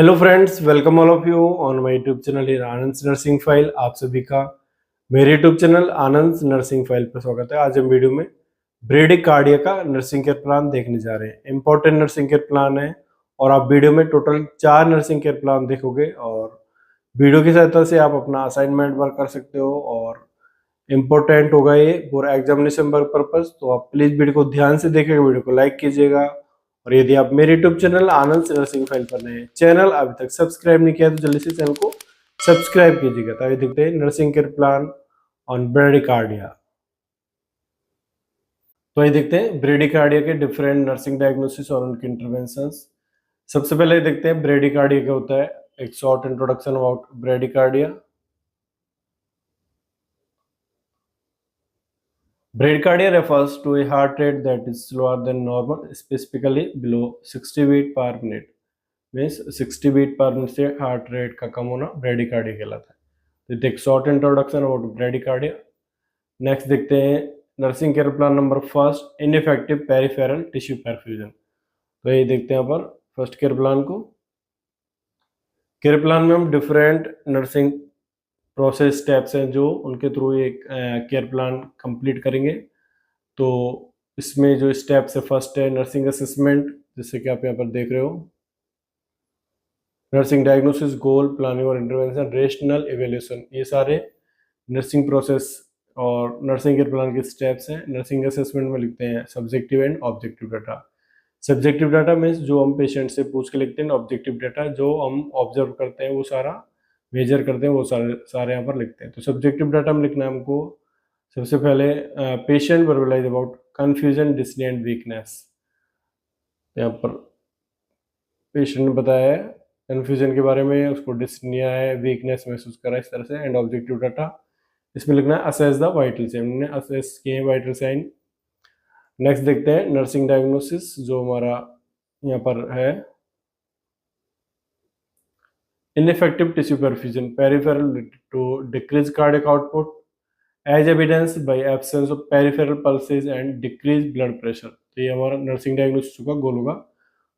Hello friends, welcome all of you on my YouTube channel here Anand nursing file. आप सभी का मेरे YouTube channel आनंद nursing file पर स्वागत है। आज हम वीडियो में ब्रेडिकार्डिया का नर्सिंग केयर प्लान देखने जा रहे हैं। इंपॉर्टेंट नर्सिंग केयर प्लान है और आप वीडियो में टोटल 4 नर्सिंग केयर प्लान देखोगे और वीडियो की सहायता से आप अपना असाइनमेंट वर्क कर सकते हो और इम्पोर्टेंट होगा ये पूरा एग्जामिनेशन पर्पज। तो आप प्लीज वीडियो को ध्यान से देखिएगा, वीडियो को लाइक कीजिएगा और यदि आप मेरे यूट्यूब चैनल आनंद नर्सिंग फाइल पर नए चैनल अभी तक सब्सक्राइब नहीं किया तो जल्दी से चैनल को सब्सक्राइब कीजिएगा। तो अभी देखते हैं nursing care plan on bradycardia. तो ये देखते हैं ब्रेडिकार्डिया के डिफरेंट नर्सिंग डायग्नोसिस और उनके इंटरवेंशंस। सबसे पहले देखते हैं ब्रेडिकार्डिया क्या होता है, एक short introduction about bradycardia. Bradycardia refers to a heart rate that is slower than normal, specifically below 60 beat per minute. Means 60 beat per minute से heart rate का कम होना ब्रेडिकार्डिया कहलाता है। तो एक short introduction about bradycardia. Next देखते हैं nursing care plan number first, ineffective peripheral tissue perfusion. तो ये देखते हैं यहाँ पर फर्स्ट केयर प्लान को। केयर प्लान में हम डिफरेंट नर्सिंग प्रोसेस स्टेप्स हैं जो उनके थ्रू एक केयर प्लान कंप्लीट करेंगे। तो इसमें जो स्टेप्स है, फर्स्ट है नर्सिंग असेसमेंट, जैसे कि आप यहाँ पर देख रहे हो। नर्सिंग डायग्नोसिस, गोल, प्लानिंग और इंटरवेंशन, रेशनल इवेल्यूशन, ये सारे नर्सिंग प्रोसेस और नर्सिंग केयर प्लान के स्टेप्स हैं। नर्सिंग असेसमेंट में लिखते हैं subjective and objective data. Subjective data means जो हम पेशेंट से पूछ के लिखते हैं, ऑब्जेक्टिव डाटा जो हम ऑब्जर्व करते हैं, वो सारा मेजर करते हैं, वो सारे यहाँ पर लिखते हैं। तो सब्जेक्टिव डाटा में लिखना है हमको सबसे पहले patient verbalise about confusion, Disney and weakness. यहाँ पर पेशेंट ने बताया है कंफ्यूजन के बारे में, उसको डिस्निया है, वीकनेस महसूस करा, इस तरह से। एंड ऑब्जेक्टिव डाटा इसमें लिखना है असेस द वाइटल साइन, हमने असेस किए हैं वाइटल साइन। नेक्स्ट देखते हैं नर्सिंग डायग्नोसिस जो हमारा यहाँ पर है, ineffective tissue perfusion peripheral to decrease cardiac output as evidenced by absence of peripheral pulses and decreased blood pressure। तो ये हमारा नर्सिंग डायग्नोसिस का गोल होगा,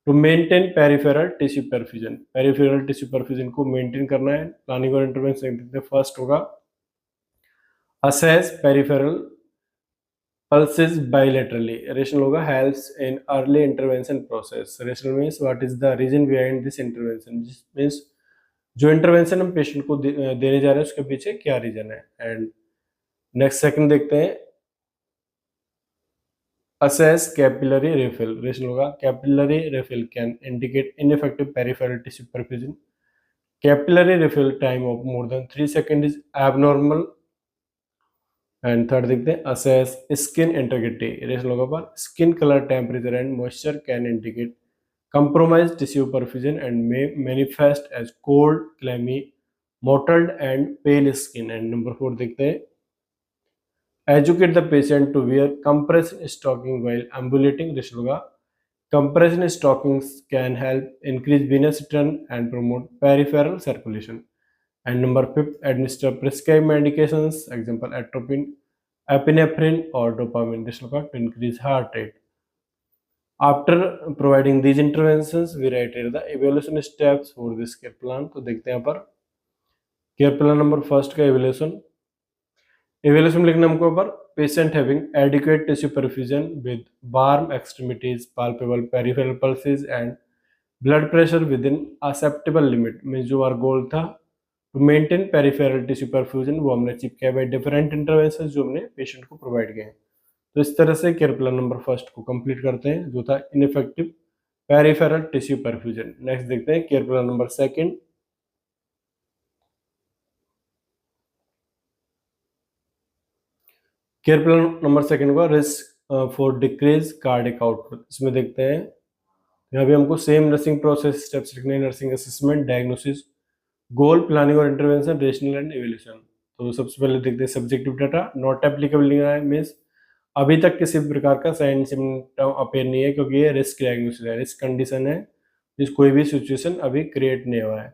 to maintain peripheral tissue perfusion. Peripheral tissue perfusion को मेंटेन करना है। Planning और intervention first होगा assess peripheral pulses bilaterally, rational होगा helps in early intervention process। rational means what is the reason behind this intervention, means जो intervention हम patient को देने जा रहे हैं उसके पीछे क्या रीजन है। एंड नेक्स्ट सेकंड देखते हैं असेस कैपिलरी रिफिल। रेशनल होगा capillary refill can indicate ineffective peripheral tissue perfusion. Capillary refill time of more than 3 second is abnormal. And third देखते हैं असेस स्किन इंटेग्रिटी। रेशनल होगा पर skin colour, temperature and moisture can indicate compromised tissue perfusion and may manifest as cold, clammy, mottled and pale skin। and number 4 देखते हैं educate the patient to wear compression stocking while ambulating। Rational होगा compression stockings can help increase venous return and promote peripheral circulation। and number 5 administer prescribed medications, example atropine, epinephrine or dopamine। Rational होगा to increase heart rate। After providing these interventions, we write here the evaluation steps for this care plan। तो देखते हैं यहाँ पर care plan number first का evaluation में लिखना हमको यहाँ पर patient having adequate tissue perfusion with warm extremities, palpable peripheral pulses and blood pressure within acceptable limit। में जो हमारा गोल था to maintain peripheral tissue perfusion, वो हमने अचीव किया बाय डिफरेंट इंटरवेंशन जो हमने पेशेंट को प्रोवाइड किए हैं। तो इस तरह से केयर प्लान नंबर फर्स्ट को कंप्लीट करते हैं जो था ineffective peripheral tissue perfusion. Next देखते हैं care plan number second. Care plan number second का risk for decrease cardiac output. इसमें देखते हैं यहाँ भी हमको सेम नर्सिंग प्रोसेस स्टेप्स लिखने हैं, नर्सिंग असेसमेंट, डायग्नोसिस, गोल, प्लानिंग और इंटरवेंशन, रेशनल एंड इवैल्यूएशन। तो सबसे पहले देखते हैं सब्जेक्टिव डाटा। नॉट एप्लीकेबल लिखना है, मीन्स अभी तक किसी प्रकार का साइन सिम्टम अपेयर नहीं है क्योंकि ये रिस्क डायग्नोसिस है, रिस्क कंडीशन है, जिस कोई भी सिचुएशन अभी क्रिएट नहीं हुआ है।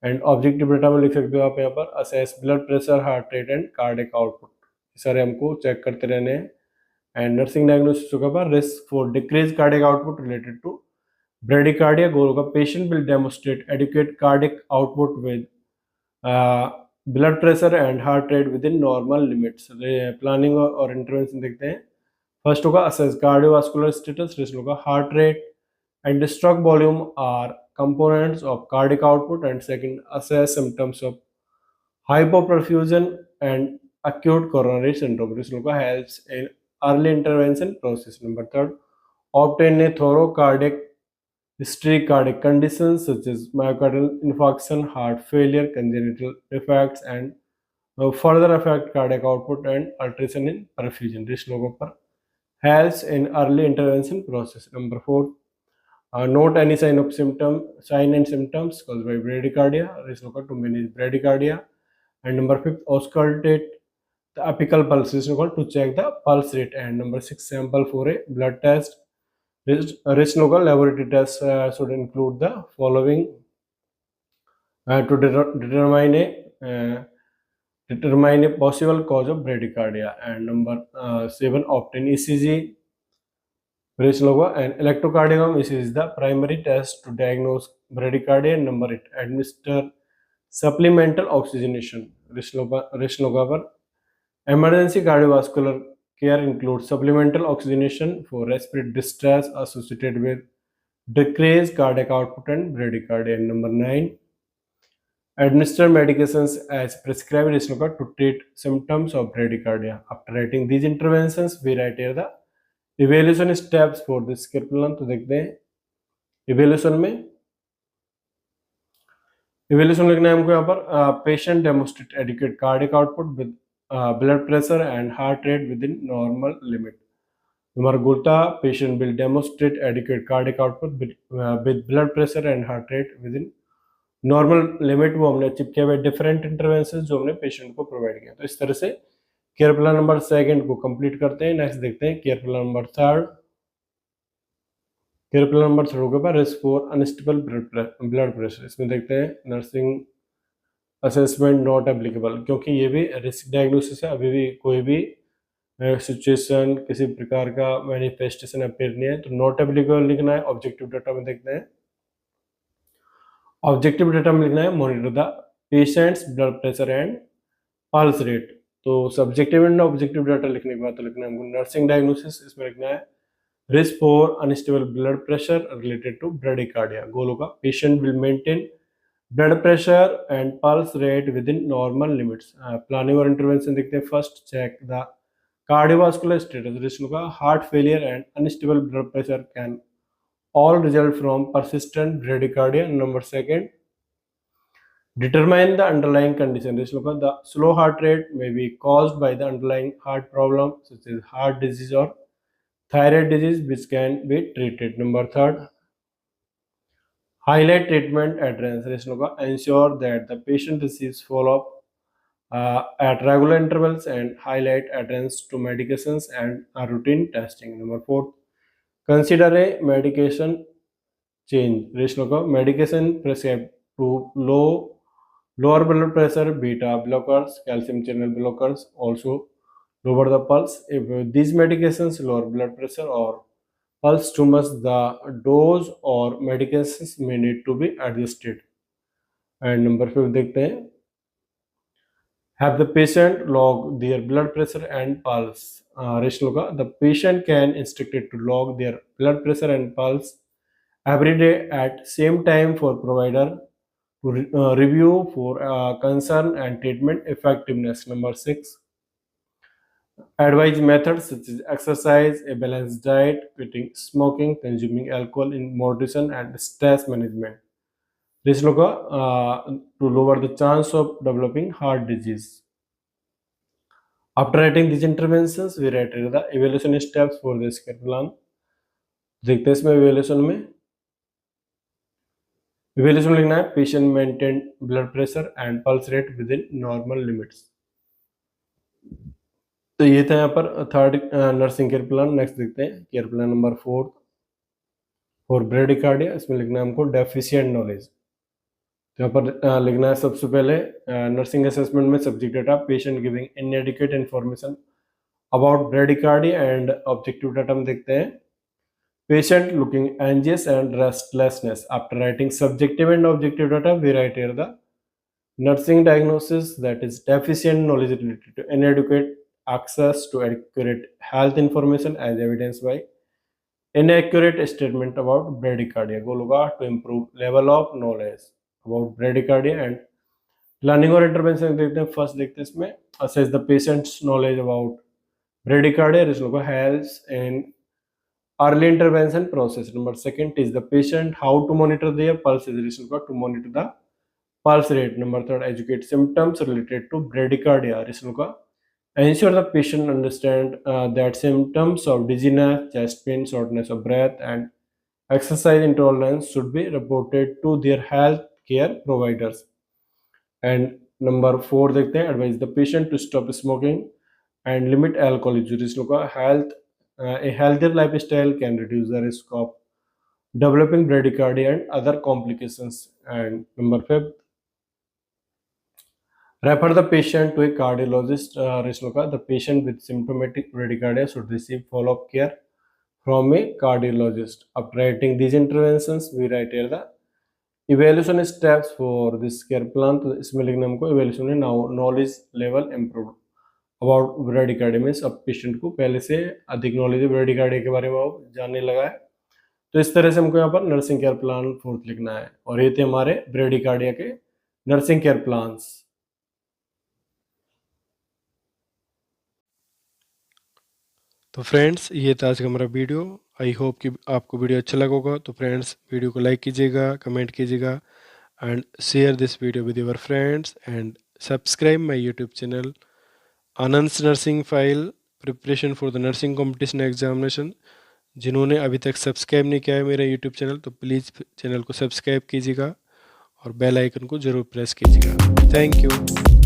एंड ऑब्जेक्टिव डाटा में लिख सकते हो आप यहाँ पर assess blood pressure, heart rate and cardiac output, सारे हमको चेक करते रहने हैं। एंड नर्सिंग डायग्नोसिस का पर risk for decrease cardiac output related to bradycardia goal होगा patient will demonstrate adequate cardiac output with blood pressure and heart rate within normal limits. Planning और intervention देखते हैं। First होगा assess cardiovascular status, second होगा heart rate and stroke volume are components of cardiac output, and second assess symptoms of hypoperfusion and acute coronary syndrome. This helps in early intervention process. Number third, obtain a thorough cardiac history, cardiac conditions such as myocardial infarction, heart failure, congenital defects, and further affect cardiac output and alteration in perfusion. This helps in early intervention process. Number four, note any sign and symptoms caused by bradycardia. This is to manage bradycardia. And number 5, auscultate the apical pulse. This is to check the pulse rate. And number 6, sample for a blood test. This laboratory tests should include the following to determine a possible cause of bradycardia. And number 7, obtain ECG. And electrocardiogram is the primary test to diagnose bradycardia. And number 8, administer supplemental oxygenation. Emergency cardiovascular care includes supplemental oxygenation for respiratory distress associated with decreased cardiac output and bradycardia. And number 9, administer medications as prescribed to treat symptoms of bradycardia. After writing these interventions, we write here the evaluation steps for this care plan. तो देखते हैं evaluation लिखना है हमको यहाँ पर patient demonstrate adequate cardiac output with blood pressure and heart rate within normal limit. हमारा गोल था patient will demonstrate adequate cardiac output with blood pressure and heart rate within normal limit. वो हमने achieve किया हुआ different intervention जो हमने patient को provide किया। तो इस तरह से केयर प्लान नंबर 2 को कंप्लीट करते हैं। नेक्स्ट देखते हैं care plan number 3। Care plan number 3 के बाद risk for unstable blood pressure. इसमें देखते हैं नर्सिंग असेसमेंट नॉट एप्लीकेबल, क्योंकि ये भी रिस्क डायग्नोसिस है। अभी भी कोई भी सिचुएशन किसी प्रकार का मैनिफेस्टेशन अपीयर नहीं है, तो नॉट एप्लीकेबल लिखना है। ऑब्जेक्टिव डाटा में देखते हैं, ऑब्जेक्टिव डाटा में लिखना है monitor the patients blood pressure and pulse rate. तो सब्जेक्टिव एंड ऑब्जेक्टिव डाटा लिखने के बाद तो लिखना है हमको नर्सिंग डायग्नोसिस। इसमें लिखना है risk for unstable blood pressure related to bradycardia. Goal होगा patient will maintain blood pressure and pulse rate within normal limits. Planning और इंटरवेंशन देखते हैं। First, check the cardiovascular status. Risk होगा heart failure and unstable blood pressure can all result from persistent bradycardia. Number 2, determine the underlying condition. This look at the slow heart rate may be caused by the underlying heart problem such as heart disease or thyroid disease, which can be treated. Number 3, highlight treatment adherence. This look at ensure that the patient receives follow-up at regular intervals and highlight adherence to medications and routine testing. Number 4, consider a medication change. Ratio medication prescribed to lower blood pressure, beta blockers, calcium channel blockers also lower the pulse. If these medications lower blood pressure or pulse too much, the dose or medications may need to be adjusted. And number 5 देखते हैं, have the patient log their blood pressure and pulse. Ratio the patient can instructed to log their blood pressure and pulse every day at same time for provider to review for concern and treatment effectiveness. Number 6, advise methods such as exercise, a balanced diet, quitting smoking, consuming alcohol in moderation, and stress management. This to lower the chance of developing heart disease. After writing these interventions, we write the evaluation steps for this care plan. देखते हैं इसमें evaluation लिखना है patient maintain blood pressure and pulse rate within normal limits. तो ये था यहाँ पर 3rd nursing care plan. Next देखते हैं care plan number 4 for bradycardia. इसमें लिखना है हमको डेफिशिएंट नॉलेज। तो यहाँ पर लिखना है सबसे पहले नर्सिंग असेसमेंट में subject data patient giving इनएडिक्वेट information about bradycardia and objective data में देखते हैं Patient looking anxious and restlessness. After writing subjective and objective data, we write here the nursing diagnosis, that is deficient knowledge related to inadequate access to accurate health information as evidenced by inaccurate statement about bradycardia. Goal होगा to improve level of knowledge about bradycardia and planning और intervention देखते हैं. First देखते हैं इसमें assess the patient's knowledge about bradycardia. इसमें होगा helps in early intervention process. Number second is the patient how to monitor their pulse. Is to monitor the pulse rate. Number third, educate symptoms related to bradycardia. Ensure the patient understand that symptoms of dizziness, chest pain, shortness of breath, and exercise intolerance should be reported to their health care providers. And number four, देखते हैं advise the patient to stop smoking and limit alcohol use. A healthier lifestyle can reduce the risk of developing bradycardia and other complications. And number five, refer the patient to a cardiologist. The patient with symptomatic bradycardia should receive follow-up care from a cardiologist. After writing these interventions, we write here the evaluation steps for this care plan. तो इसमें लिखना हमको evaluation है knowledge level improved about bradycardia means अब patient को पहले से अधिक नॉलेज है ब्रेडिकार्डिया के बारे में वो जानने लगा है. तो इस तरह से हमको यहाँ पर नर्सिंग केयर प्लान फोर्थ लिखना है. और ये थे हमारे ब्रेडिकार्डिया के नर्सिंग केयर प्लान्स. तो फ्रेंड्स ये था आज का हमारा वीडियो. आई होप कि आपको वीडियो अच्छा लगा होगा. तो फ्रेंड्स वीडियो को लाइक कीजिएगा, कमेंट कीजिएगा and share this video with your friends and subscribe my YouTube channel Anand nursing file preparation for the nursing competition examination. जिन्होंने अभी तक सब्सक्राइब नहीं किया है मेरा यूट्यूब चैनल तो प्लीज़ चैनल को सब्सक्राइब कीजिएगा और बेल आइकन को ज़रूर प्रेस कीजिएगा. Thank you.